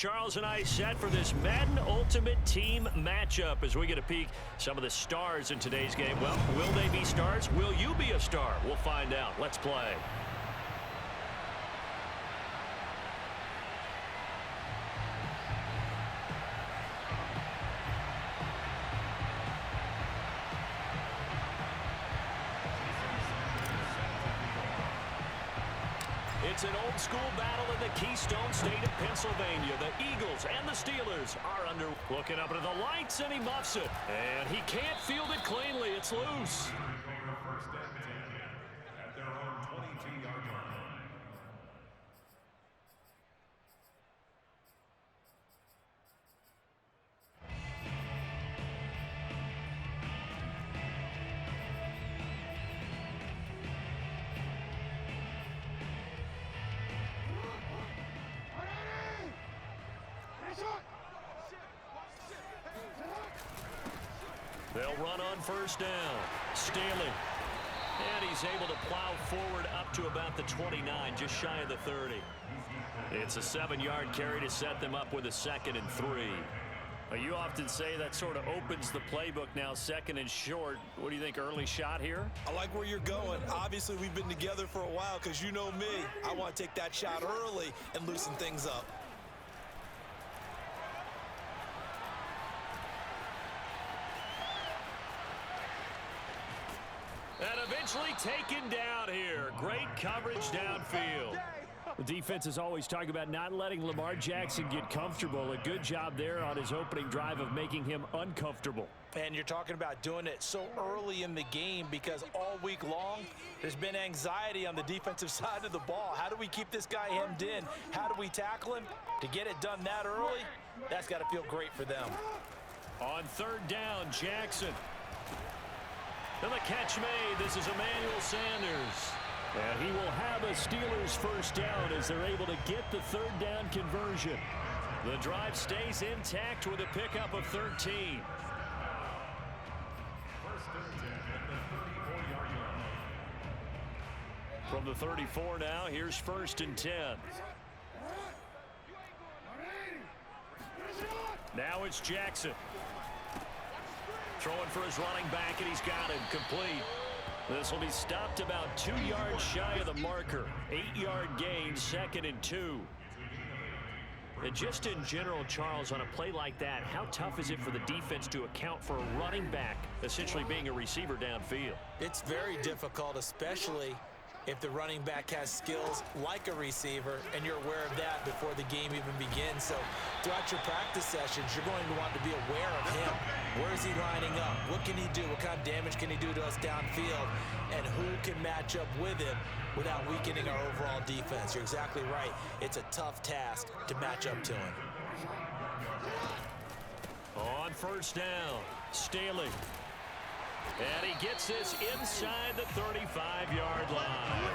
Charles and I set for this Madden Ultimate Team matchup as we get a peek some of the stars in today's game. Well, will they be stars? Will you be a star? We'll find out. Let's play. It's an old-school battle in the Keystone State of Pennsylvania. The Eagles and the Steelers are under. Looking up into the lights, and he muffs it. And he can't field it cleanly. It's loose. At their own 22-yard line. They'll run on first down. Staley. And he's able to plow forward up to about the 29, just shy of the 30. It's a 7-yard carry to set them up with a 2nd and 3. You often say that sort of opens the playbook now, 2nd and short. What do you think, early shot here? I like where you're going. Obviously, we've been together for a while because you know me. I want to take that shot early and loosen things up. And eventually taken down here. Great coverage downfield. The defense is always talking about not letting Lamar Jackson get comfortable. A good job there on his opening drive of making him uncomfortable. And you're talking about doing it so early in the game because all week long, there's been anxiety on the defensive side of the ball. How do we keep this guy hemmed in? How do we tackle him? To get it done that early, that's got to feel great for them. On third down, Jackson. And the catch made. This is Emmanuel Sanders. And he will have a Steelers first down as they're able to get the third down conversion. The drive stays intact with a pickup of 13. First and 10 at the 34-yard line. From the 34 now, here's first and 10. Now it's Jackson. Throwing for his running back, and he's got him complete. This will be stopped about 2 yards shy of the marker. 8-yard gain, 2nd and 2. And just in general, Charles, on a play like that, how tough is it for the defense to account for a running back essentially being a receiver downfield? It's very difficult, especially if the running back has skills like a receiver and you're aware of that before the game even begins. So throughout your practice sessions, you're going to want to be aware of him. Where is he lining up? What can he do? What kind of damage can he do to us downfield? And who can match up with him without weakening our overall defense? You're exactly right. It's a tough task to match up to him. On first down, Staley. And he gets this inside the 35-yard line.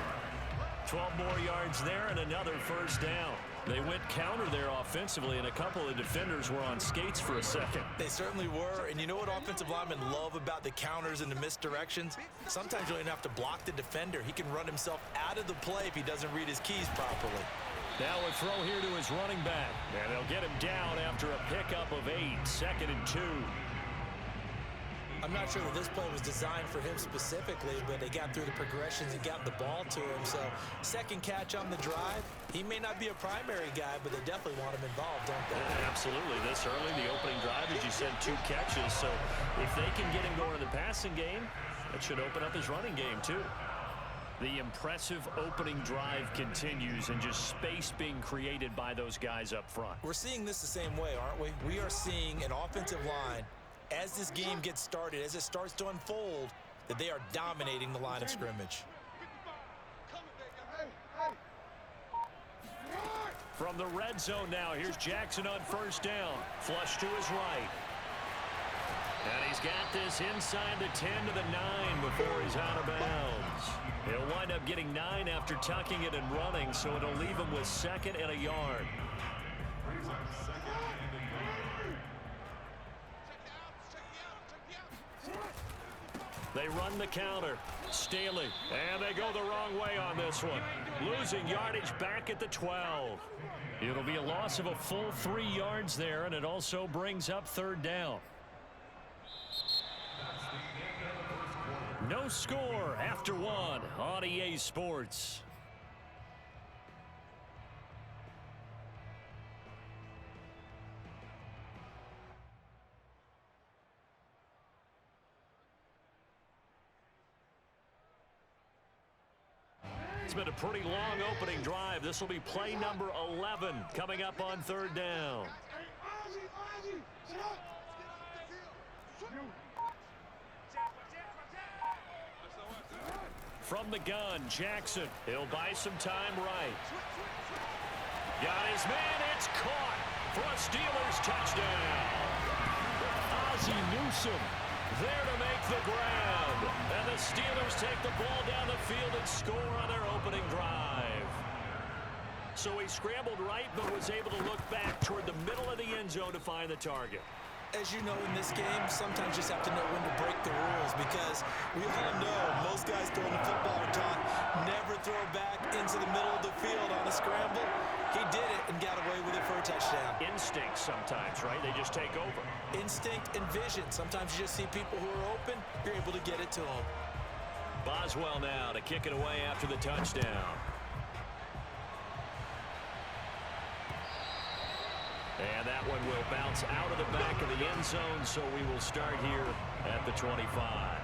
12 more yards there and another first down. They went counter there offensively, and a couple of defenders were on skates for a second. They certainly were, and you know what offensive linemen love about the counters and the misdirections? Sometimes you don't even have to block the defender. He can run himself out of the play if he doesn't read his keys properly. Now a throw here to his running back, and they'll get him down after a pickup of 8, 2nd and 2. I'm not sure that this play was designed for him specifically, but they got through the progressions and got the ball to him. So, second catch on the drive. He may not be a primary guy, but they definitely want him involved, don't they? Absolutely. This early, the opening drive, as you said, 2 catches. So, if they can get him going in the passing game, that should open up his running game, too. The impressive opening drive continues, and just space being created by those guys up front. We're seeing this the same way, aren't we? We are seeing an offensive line, as this game gets started, as it starts to unfold, that they are dominating the line of scrimmage. From the red zone now, here's Jackson on first down. Flush to his right. And he's got this inside the 10 to the 9 before he's out of bounds. He'll wind up getting 9 after tucking it and running, so it'll leave him with 2nd and a yard. They run the counter. Staley. And they go the wrong way on this one. Losing yardage back at the 12. It'll be a loss of a full 3 yards there, and it also brings up third down. No score after 1 on EA Sports. It's been a pretty long opening drive. This will be play number 11 coming up on third down. From the gun, Jackson. He'll buy some time right. Got his man. It's caught for a Steelers touchdown. Ozzie Newsome there to make the grab. And the Steelers take the ball down the field and score on their opening drive. So he scrambled right, but was able to look back toward the middle of the end zone to find the target. As you know, in this game, sometimes you just have to know when to break the rules, because we all know most guys throwing the football are taught never throw back into the middle of the field on a scramble. He did it and got away with it for a touchdown. Instinct sometimes, right? They just take over. Instinct and vision. Sometimes you just see people who are open, you're able to get it to them. Boswell now to kick it away after the touchdown. And that one will bounce out of the back of the end zone, so we will start here at the 25.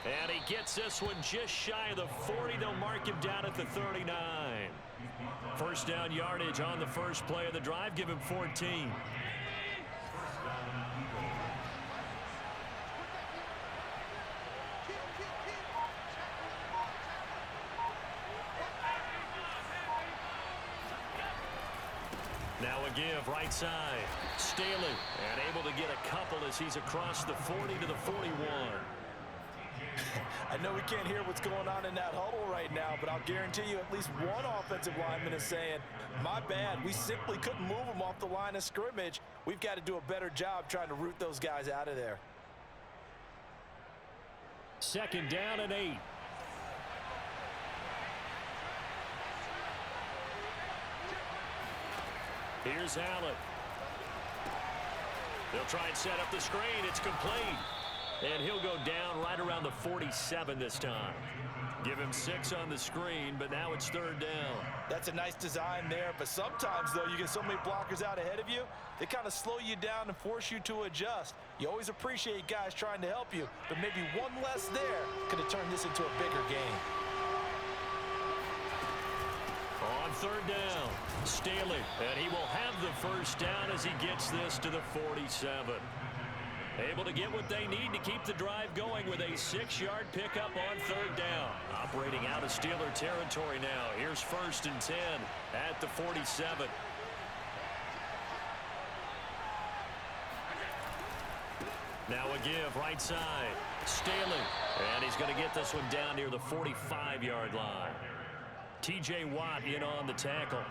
And he gets this one just shy of the 40. They'll mark him down at the 39. First down yardage on the first play of the drive. Give him 14. Now a give right side. Staley, and able to get a couple as he's across the 40 to the 41. I know we can't hear what's going on in that huddle right now, but I'll guarantee you at least one offensive lineman is saying, my bad, we simply couldn't move them off the line of scrimmage. We've got to do a better job trying to root those guys out of there. Second down and 8. Here's Allen. They'll try and set up the screen. It's complete. And he'll go down right around the 47 this time. Give him 6 on the screen, but now it's third down. That's a nice design there, but sometimes, though, you get so many blockers out ahead of you, they kind of slow you down and force you to adjust. You always appreciate guys trying to help you, but maybe one less there could have turned this into a bigger game. On third down, Staley, and he will have the first down as he gets this to the 47. Able to get what they need to keep the drive going with a 6-yard pickup on third down. Operating out of Steeler territory now. Here's first and 10 at the 47. Now a give right side. Staley, and he's going to get this one down near the 45-yard line. TJ Watt in on the tackle.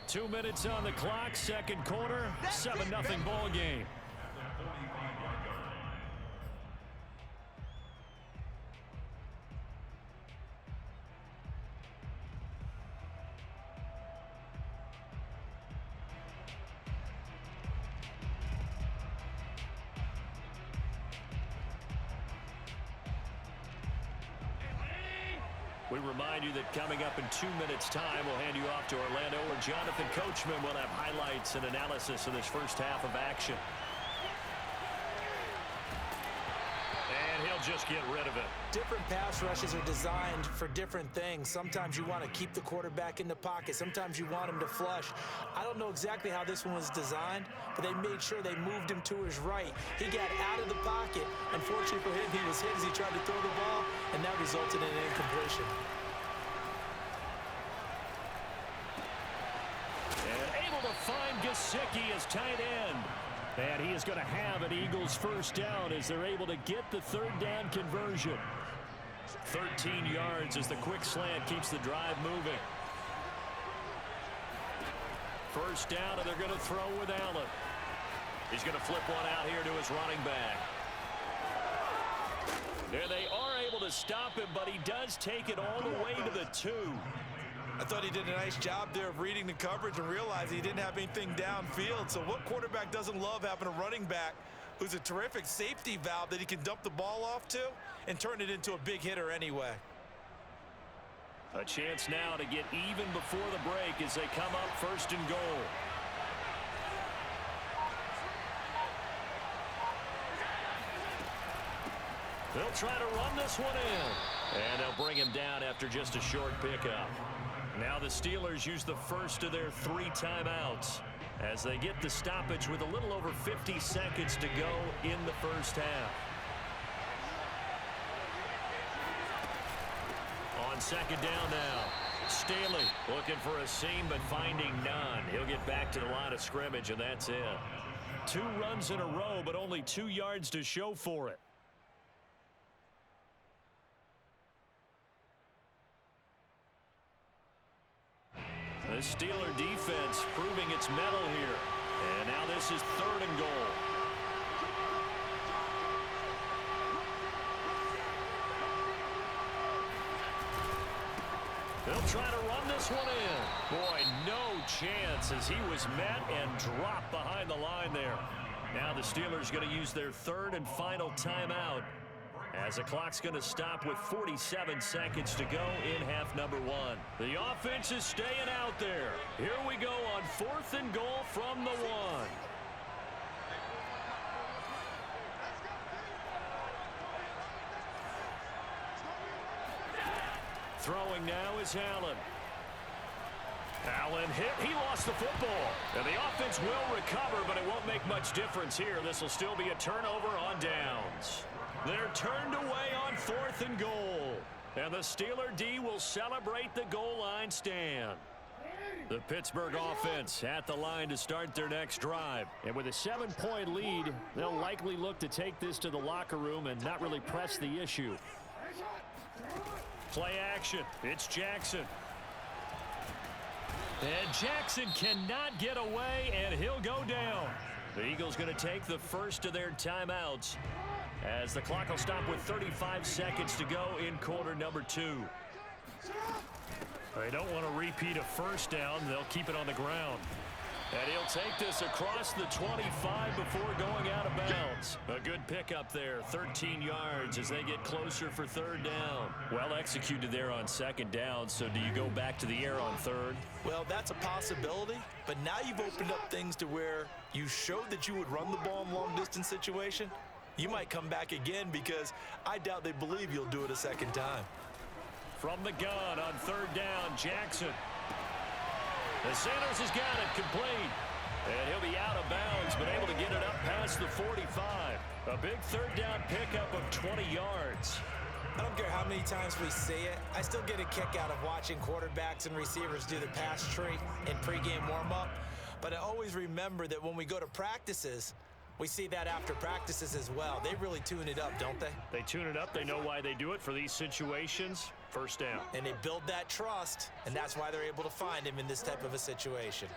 2 minutes on the clock, second quarter, 7-0 ball game. We remind you that coming up in 2 minutes' time, we'll hand you off to Orlando, where Jonathan Coachman will have highlights and analysis of this first half of action. And he'll just get rid of it. Different pass rushes are designed for different things. Sometimes you want to keep the quarterback in the pocket. Sometimes you want him to flush. I don't know exactly how this one was designed, but they made sure they moved him to his right. He got out of the pocket. Unfortunately for him, he was hit as he tried to throw the ball, and that resulted in an incompletion. Gesicki is tight end. And he is going to have an Eagles first down as they're able to get the third down conversion. 13 yards as the quick slant keeps the drive moving. First down, and they're going to throw with Allen. He's going to flip one out here to his running back. There they are able to stop him, but he does take it all the way to the 2. I thought he did a nice job there of reading the coverage and realizing he didn't have anything downfield. So what quarterback doesn't love having a running back who's a terrific safety valve that he can dump the ball off to and turn it into a big hitter anyway? A chance now to get even before the break as they come up first and goal. They'll try to run this one in. And they'll bring him down after just a short pickup. Now the Steelers use the first of their 3 timeouts as they get the stoppage with a little over 50 seconds to go in the first half. On second down now, Staley looking for a seam but finding none. He'll get back to the line of scrimmage, and that's it. 2 runs in a row, but only 2 yards to show for it. The Steeler defense proving its mettle here. And now this is 3rd and goal. They'll try to run this one in. Boy, no chance as he was met and dropped behind the line there. Now the Steelers going to use their 3rd and final timeout as the clock's going to stop with 47 seconds to go in half number 1. The offense is staying out there. Here we go on 4th and goal from the 1. Throwing now is Allen. Allen hit. He lost the football. And the offense will recover, but it won't make much difference here. This will still be a turnover on downs. They're turned away on 4th and goal. And the Steeler D will celebrate the goal line stand. The Pittsburgh offense at the line to start their next drive. And with a 7-point lead, they'll likely look to take this to the locker room and not really press the issue. Play action. It's Jackson. And Jackson cannot get away, and he'll go down. The Eagles going to take the first of their timeouts as the clock will stop with 35 seconds to go in quarter number 2. They don't want to repeat a first down. They'll keep it on the ground. And he'll take this across the 25 before going out of bounds. A good pickup there, 13 yards as they get closer for 3rd down. Well executed there on 2nd down, so do you go back to the air on 3rd? Well, that's a possibility, but now you've opened up things to where you showed that you would run the ball in long-distance situation. You might come back again because I doubt they believe you'll do it a 2nd time. From the gun on 3rd down, Jackson. The Sanders has got it complete. And he'll be out of bounds, but able to get it up past the 45. A big 3rd down pickup of 20 yards. I don't care how many times we see it. I still get a kick out of watching quarterbacks and receivers do the pass tree in pregame warm-up. But I always remember that when we go to practices, we see that after practices as well. They really tune it up, don't they? They tune it up. They know why they do it for these situations. First down. And they build that trust, and that's why they're able to find him in this type of a situation.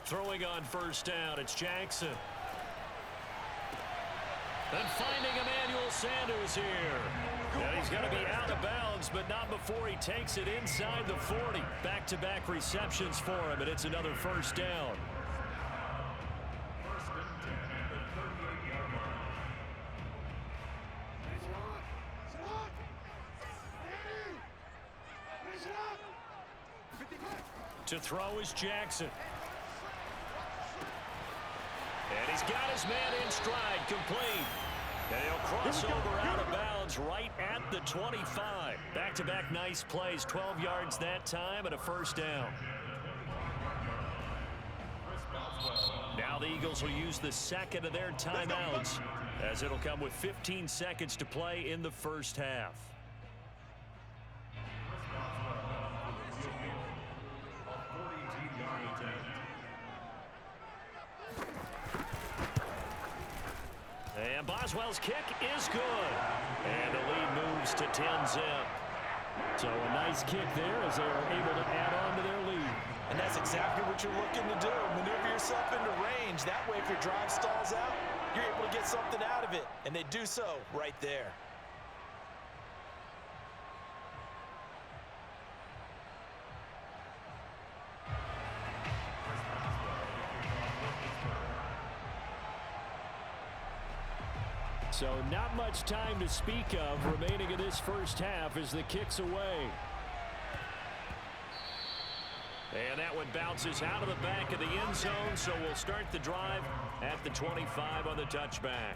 Throwing on 1st down, it's Jackson. And finding Emmanuel Sanders here. And he's going to be out of bounds, but not before he takes it inside the 40. Back-to-back receptions for him, and it's another 1st down. To throw is Jackson. And he's got his man in stride, complete. And he'll cross over out of bounds right at the 25. Back-to-back nice plays, 12 yards that time and a 1st down. Now the Eagles will use the 2nd of their timeouts as it'll come with 15 seconds to play in the first half. And Boswell's kick is good. And the lead moves to 10-zip. So a nice kick there as they are able to add on to their lead. And that's exactly what you're looking to do. Maneuver yourself into range. That way, if your drive stalls out, you're able to get something out of it. And they do so right there. So not much time to speak of remaining in this first half as the kick's away. And that one bounces out of the back of the end zone, so we'll start the drive at the 25 on the touchback.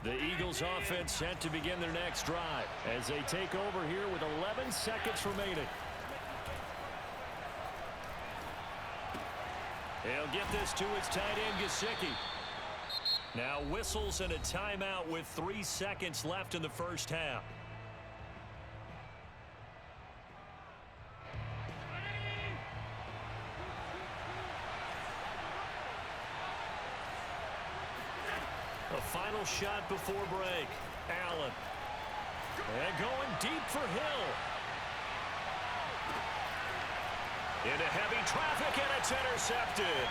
The Eagles offense set to begin their next drive as they take over here with 11 seconds remaining. He'll get this to his tight end, Gesicki. Now whistles and a timeout with 3 seconds left in the first half. A final shot before break. Allen. And going deep for Hill. Into heavy traffic, and it's intercepted.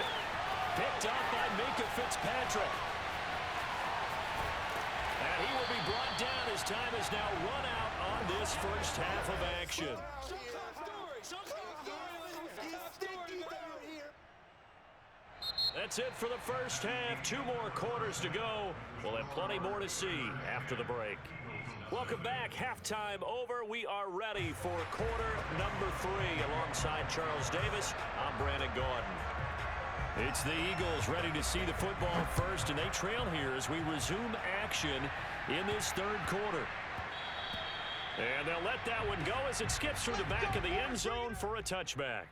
Picked up by Minkah Fitzpatrick. And he will be brought down as time has now run out on this first half of action. That's it for the first half. 2 more quarters to go. We'll have plenty more to see after the break. Welcome back. Halftime over. We are ready for quarter number 3. Alongside Charles Davis, I'm Brandon Gaudin. It's the Eagles ready to see the football first, and they trail here as we resume action in this third quarter. And they'll let that one go as it skips through the back of the end zone for a touchback.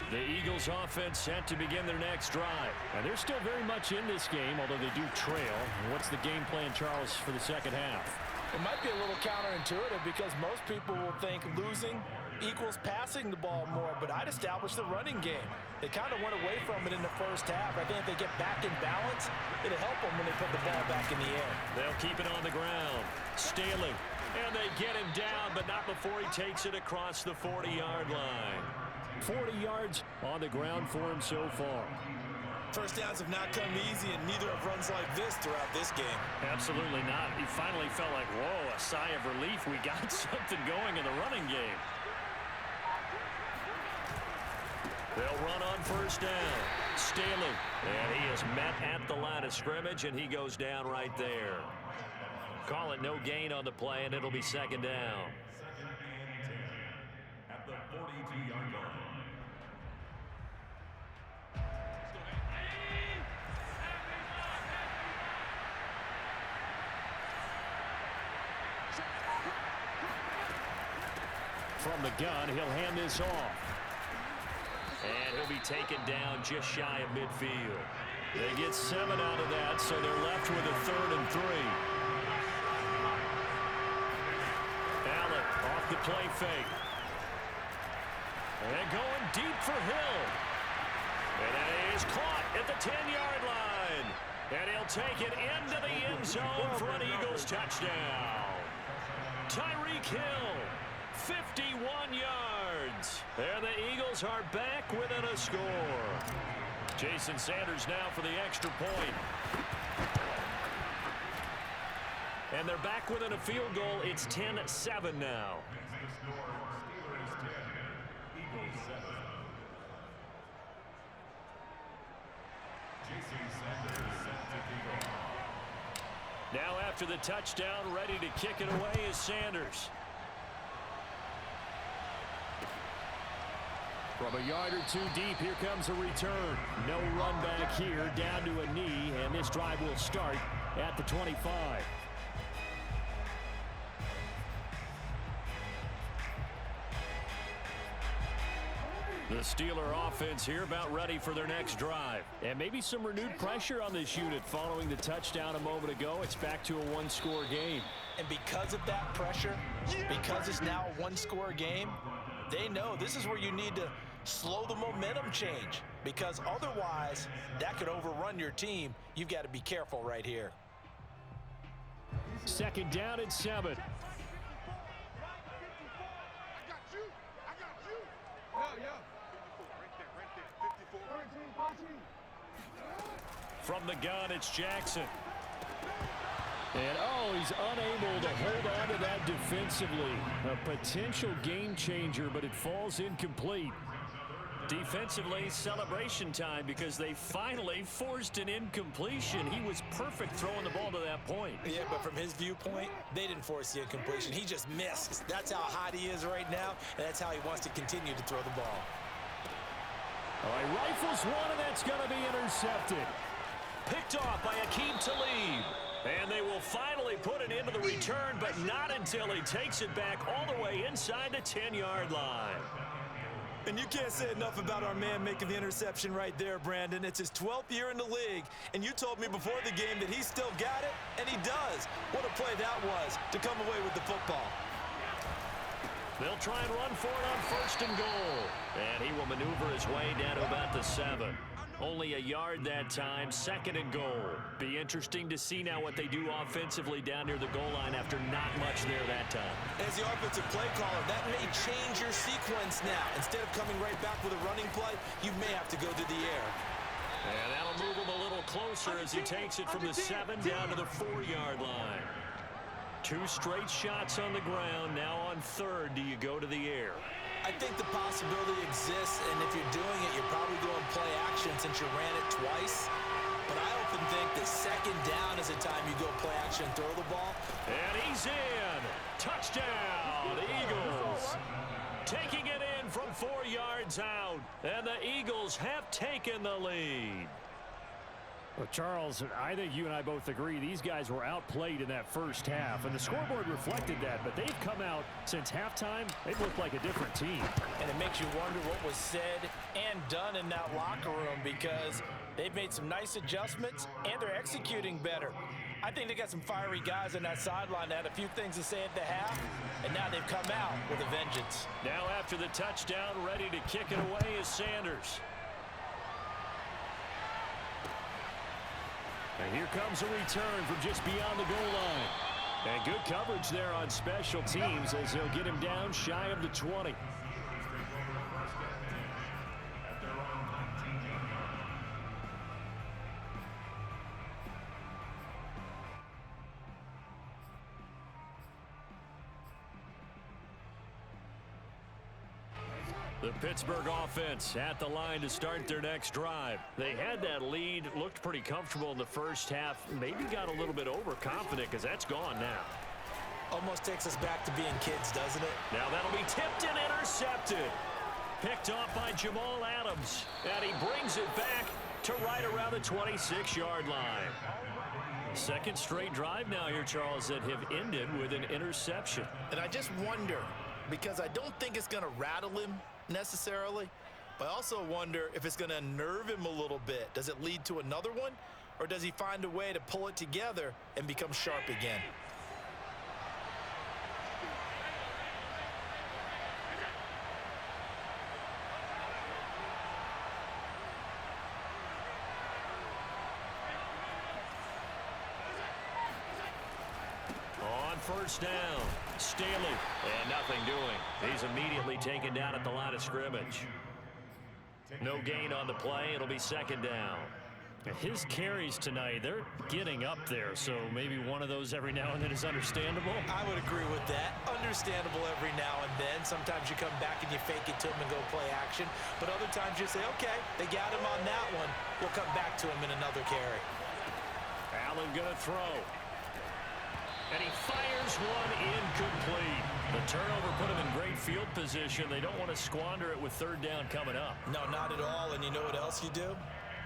The Eagles offense set to begin their next drive. And they're still very much in this game, although they do trail. What's the game plan, Charles, for the second half? It might be a little counterintuitive because most people will think losing equals passing the ball more, but I'd establish the running game. They kind of went away from it in the first half. I think if they get back in balance, it'll help them when they put the ball back in the air. They'll keep it on the ground. Staley. And they get him down, but not before he takes it across the 40-yard line. 40 yards on the ground for him so far. First downs have not come easy, and neither have runs like this throughout this game. Absolutely not. He finally felt like, whoa, a sigh of relief. We got something going in the running game. They'll run on first down. Staley. And he is met at the line of scrimmage, and he goes down right there. Call it no gain on the play, and it'll be second down. At the 42-yard line. From the gun, he'll hand this off. And he'll be taken down just shy of midfield. They get 7 out of that, so they're left with a 3rd and 3. Allen off the play fake. And going deep for Hill. And that is caught at the 10-yard line. And he'll take it into the end zone for an Eagles touchdown. Tyreek Hill, 51 yards. And the Eagles are back within a score. Jason Sanders now for the extra point. And they're back within a field goal. It's 10-7 now. Now after the touchdown, ready to kick it away is Sanders. From a yard or 2 deep, here comes a return. No run back here, down to a knee, and this drive will start at the 25. The Steeler offense here about ready for their next drive. And maybe some renewed pressure on this unit following the touchdown a moment ago. It's back to a one-score game. And because of that pressure, because it's now a one-score game, they know this is where you need to slow the momentum change, because otherwise that could overrun your team. You've got to be careful right here. Second down and 7. From the gun, it's Jackson. And, he's unable to hold on to that defensively. A potential game changer, but it falls incomplete. Defensively, celebration time because they finally forced an incompletion. He was perfect throwing the ball to that point. Yeah, but from his viewpoint, they didn't force the incompletion. He just missed. That's how hot he is right now, and that's how he wants to continue to throw the ball. All right, rifles one, and that's going to be intercepted. Picked off by Akeem Talib. And they will finally put it into the return, but not until he takes it back all the way inside the 10-yard line. And you can't say enough about our man making the interception right there, Brandon. It's his 12th year in the league, and you told me before the game that he still got it, and he does. What a play that was to come away with the football. They'll try and run for it on 1st and goal. And he will maneuver his way down to about the 7. Only a yard that time, 2nd and goal. Be interesting to see now what they do offensively down near the goal line after not much there that time. As the offensive play caller, that may change your sequence now. Instead of coming right back with a running play, you may have to go to the air. And that'll move him a little closer as he takes it from the 7 down to the 4-yard line. 2 straight shots on the ground. Now on 3rd, do you go to the air? I think the possibility exists, and if you're doing it, you're probably going play action since you ran it twice. But I often think that 2nd down is the time you go play action and throw the ball. And he's in. Touchdown, Eagles. Taking it in from 4 yards out. And the Eagles have taken the lead. Well, Charles, I think you and I both agree these guys were outplayed in that first half, and the scoreboard reflected that, but they've come out since halftime. They've looked like a different team. And it makes you wonder what was said and done in that locker room, because they've made some nice adjustments, and they're executing better. I think they got some fiery guys on that sideline that had a few things to say at the half, and now they've come out with a vengeance. Now after the touchdown, ready to kick it away is Sanders. And here comes a return from just beyond the goal line. And good coverage there on special teams as they'll get him down shy of the 20. The Pittsburgh offense at the line to start their next drive. They had that lead, looked pretty comfortable in the first half, maybe got a little bit overconfident because that's gone now. Almost takes us back to being kids, doesn't it? Now that'll be tipped and intercepted. Picked off by Jamal Adams. And he brings it back to right around the 26-yard line. 2nd straight drive now here, Charles, that have ended with an interception. And I just wonder, because I don't think it's going to rattle him necessarily, but I also wonder if it's going to unnerve him a little bit. Does it lead to another one, or does he find a way to pull it together and become sharp again? On 1st down, Staley, and nothing doing. He's immediately taken down at the line of scrimmage. No gain on the play. It'll be 2nd down. His carries tonight, they're getting up there, so maybe one of those every now and then is understandable. I would agree with that. Understandable every now and then. Sometimes you come back and you fake it to him and go play action. But other times you say, okay, they got him on that one. We'll come back to him in another carry. Allen going to throw. And he fires one incomplete. The turnover put him in great field position. They don't want to squander it with 3rd down coming up. No, not at all. And you know what else you do?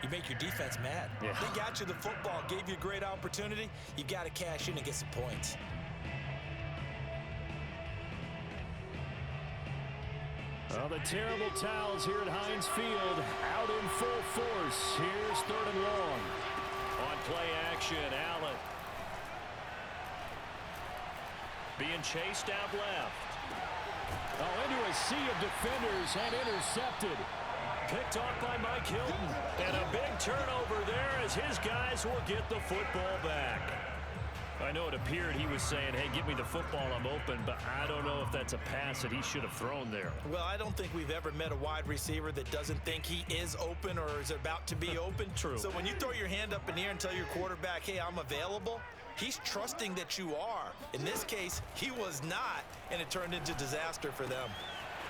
You make your defense mad. Yeah. They got you the football, gave you a great opportunity. You got to cash in and get some points. Well, the terrible towels here at Heinz Field out in full force. Here's 3rd and long. On play action, Allen. Being chased out left. Oh, into a sea of defenders and intercepted. Picked off by Mike Hilton. And a big turnover there as his guys will get the football back. I know it appeared he was saying, hey, give me the football, I'm open, but I don't know if that's a pass that he should have thrown there. Well, I don't think we've ever met a wide receiver that doesn't think he is open or is about to be open. True. So when you throw your hand up in the air and tell your quarterback, hey, I'm available, he's trusting that you are. In this case, he was not, and it turned into disaster for them.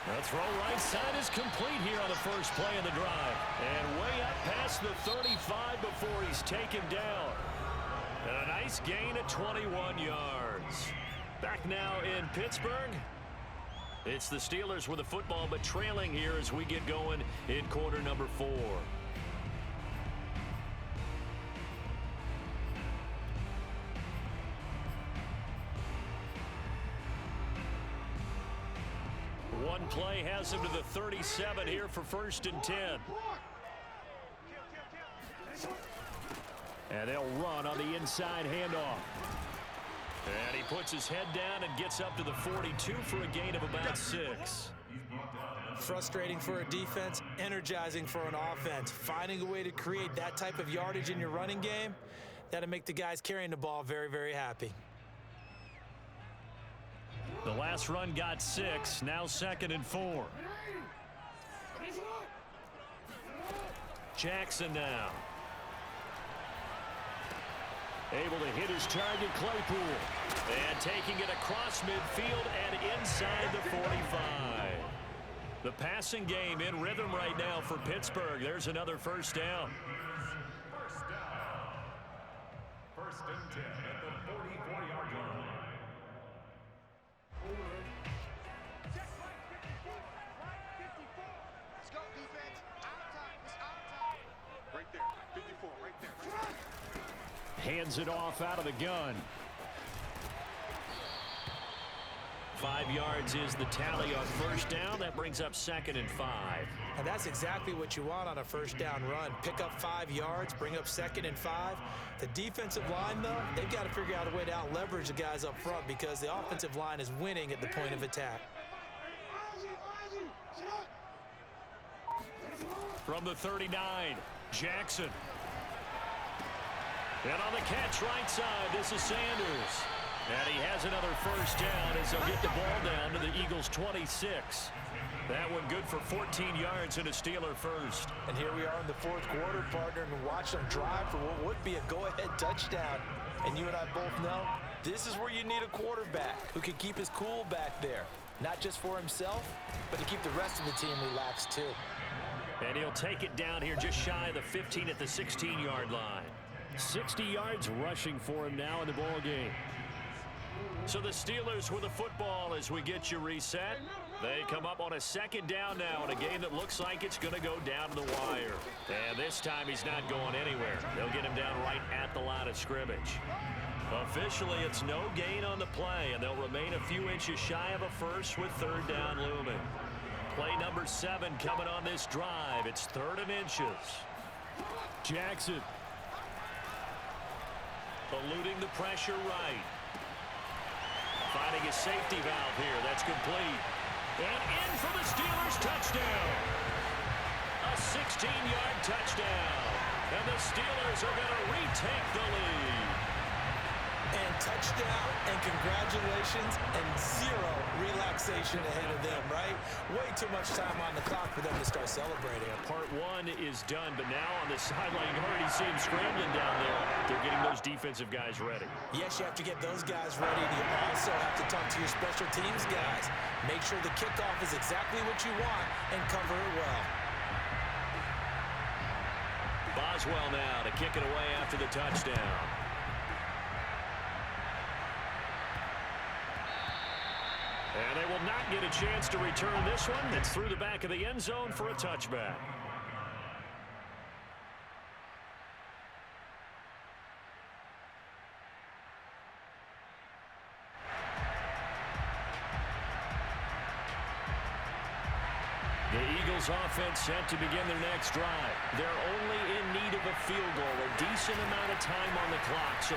The throw right side is complete here on the first play of the drive. And way up past the 35 before he's taken down. And a nice gain of 21 yards. Back now in Pittsburgh. It's the Steelers with the football, but trailing here as we get going in quarter number 4. One play has him to the 37 here for 1st and 10. And they'll run on the inside handoff. And he puts his head down and gets up to the 42 for a gain of about 6. Frustrating for a defense, energizing for an offense. Finding a way to create that type of yardage in your running game, that'll make the guys carrying the ball very, very happy. The last run got 6, now 2nd and 4. Jackson now. Able to hit his target, Claypool. And taking it across midfield and inside the 45. The passing game in rhythm right now for Pittsburgh. There's another first down. First and 10 at the 44-yard line. Let's go, defense. Out of time. It's out of time. Right there. 54, right there. Hands it off out of the gun. 5 yards is the tally on first down. That brings up 2nd and 5. And that's exactly what you want on a first down run. Pick up 5 yards, bring up 2nd and 5. The defensive line, though, they've got to figure out a way to out-leverage the guys up front because the offensive line is winning at the point of attack. From the 39, Jackson. And on the catch right side, this is Sanders. And he has another first down as they'll get the ball down to the Eagles' 26. That one good for 14 yards and a Steeler first. And here we are in the 4th quarter, partner, and watch them drive for what would be a go-ahead touchdown. And you and I both know this is where you need a quarterback who can keep his cool back there. Not just for himself, but to keep the rest of the team relaxed too. And he'll take it down here just shy of the 15 at the 16-yard line. 60 yards rushing for him now in the ball game. So the Steelers with the football as we get you reset. They come up on a 2nd down now in a game that looks like it's going to go down to the wire. And this time he's not going anywhere. They'll get him down right at the line of scrimmage. Officially, it's no gain on the play, and they'll remain a few inches shy of a first with 3rd down looming. Play number 7 coming on this drive. It's 3rd and inches. Jackson. Eluding the pressure right. Finding a safety valve here. That's complete. And in for the Steelers touchdown. A 16-yard touchdown. And the Steelers are going to retake the lead. And touchdown and congratulations and 0 relaxation ahead of them, right? Way too much time on the clock for them to start celebrating. Part 1 is done, but now on the sideline, you already see him scrambling down there. They're getting those defensive guys ready. Yes, you have to get those guys ready. You also have to talk to your special teams guys. Make sure the kickoff is exactly what you want and cover it well. Boswell now to kick it away after the touchdown. And they will not get a chance to return this one. It's through the back of the end zone for a touchback. Eagles offense set to begin their next drive. They're only in need of a field goal, a decent amount of time on the clock. So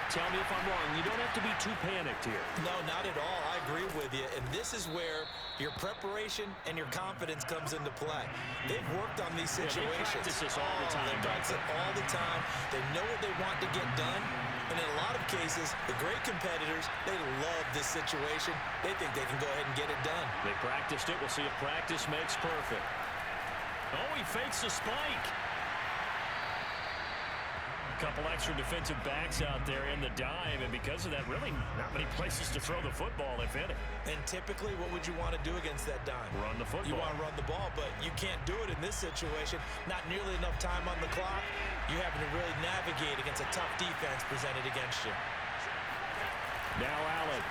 tell me if I'm wrong. You don't have to be too panicked here. No, not at all. I agree with you. And this is where your preparation and your confidence comes into play. They've worked on these situations. They practice this all the time. They practice it all the time. They know what they want to get done. And in a lot of cases, the great competitors, they love this situation. They think they can go ahead and get it done. They practiced it. We'll see if practice makes perfect. Oh, he fakes the spike. A couple extra defensive backs out there in the dime, and because of that, really not many places to throw the football, if any. And typically, what would you want to do against that dime? Run the football. You want to run the ball, but you can't do it in this situation. Not nearly enough time on the clock. You're having to really navigate against a tough defense presented against you. Now Allen.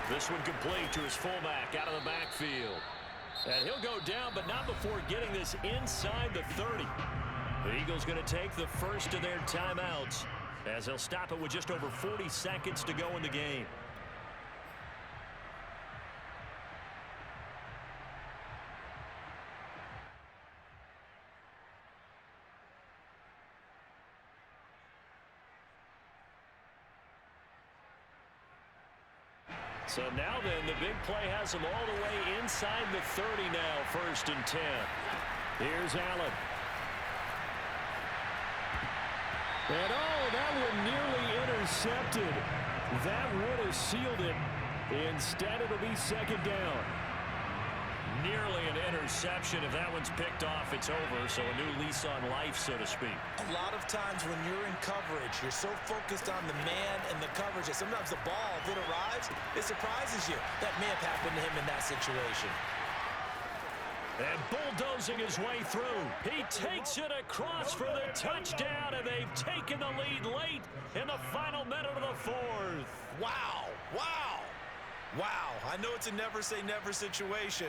This one complete to his fullback out of the backfield. And he'll go down, but not before getting this inside the 30. The Eagles going to take the first of their timeouts as they'll stop it with just over 40 seconds to go in the game. So now then, the big play has them all the way inside the 30 now, 1st and 10. Here's Allen. And oh, that one nearly intercepted. That would have sealed it. Instead, it'll be 2nd down. Nearly an interception. If that one's picked off, it's over. So a new lease on life, so to speak. A lot of times when you're in coverage, you're so focused on the man and the coverage that sometimes the ball, if it arrives, it surprises you. That may have happened to him in that situation. And bulldozing his way through. He takes it across for the touchdown, and they've taken the lead late in the final minute of the 4th. Wow, wow, wow. I know it's a never-say-never situation,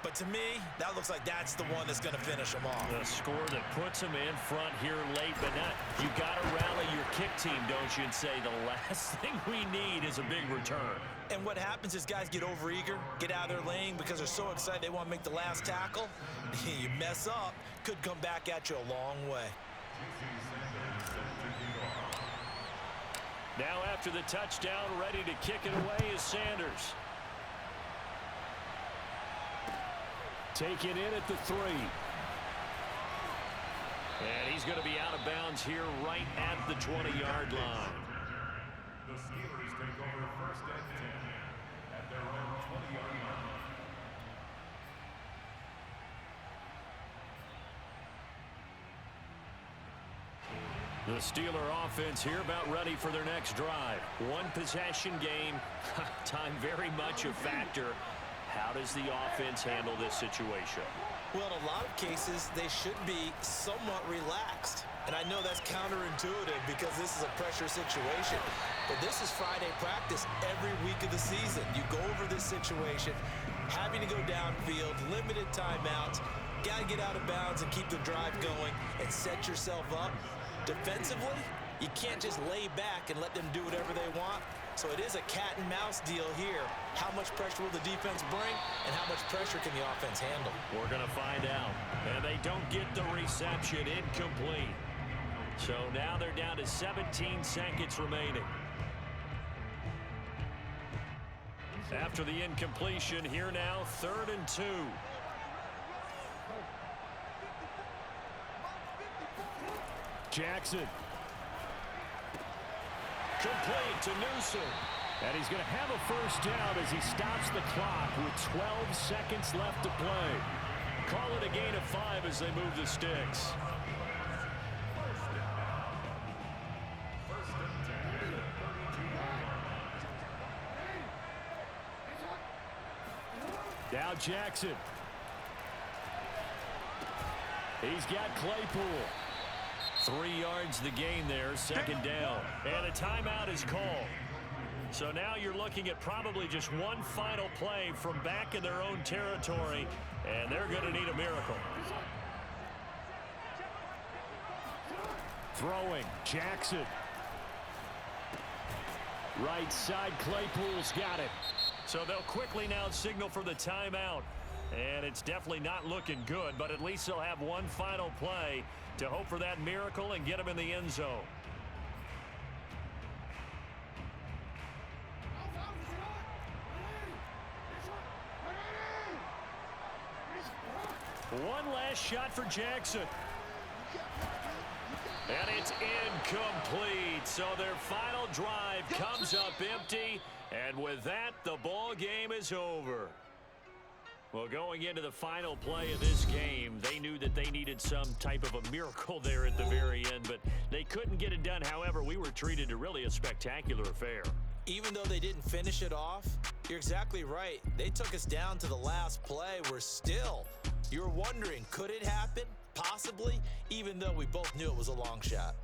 but to me, that looks like that's the one that's going to finish them off. The score that puts them in front here late, but not. You got to rally your kick team, don't you, and say the last thing we need is a big return. And what happens is guys get overeager, get out of their lane because they're so excited they want to make the last tackle. You mess up, could come back at you a long way. Now after the touchdown, ready to kick it away is Sanders. Take it in at the 3. And he's going to be out of bounds here right at the 20-yard line. The Steelers take over 1st and 10 at their own 20-yard line. The Steeler offense here about ready for their next drive. One possession game. Time very much a factor. How does the offense handle this situation? Well, in a lot of cases, they should be somewhat relaxed. And I know that's counterintuitive because this is a pressure situation. But this is Friday practice every week of the season. You go over this situation, having to go downfield, limited timeouts, got to get out of bounds and keep the drive going and set yourself up. Defensively, you can't just lay back and let them do whatever they want. So it is a cat and mouse deal here. How much pressure will the defense bring, and how much pressure can the offense handle? We're going to find out. And they don't get the reception. Incomplete. So now they're down to 17 seconds remaining. After the incompletion, here now, 3rd and 2. Jackson. Complete to Newsom. And he's going to have a 1st down as he stops the clock with 12 seconds left to play. Call it a gain of 5 as they move the sticks. Now Jackson. He's got Claypool. 3 yards the gain there, 2nd down. And a timeout is called. So now you're looking at probably just one final play from back in their own territory, and they're going to need a miracle. Throwing, Jackson. Right side, Claypool's got it. So they'll quickly now signal for the timeout. And it's definitely not looking good, but at least they'll have one final play to hope for that miracle and get them in the end zone. One last shot for Jackson. And it's incomplete. So their final drive comes up empty. And with that, the ball game is over. Well, going into the final play of this game, they knew that they needed some type of a miracle there at the very end, but they couldn't get it done. However, we were treated to really a spectacular affair. Even though they didn't finish it off, you're exactly right. They took us down to the last play. You're wondering, could it happen? Possibly, even though we both knew it was a long shot.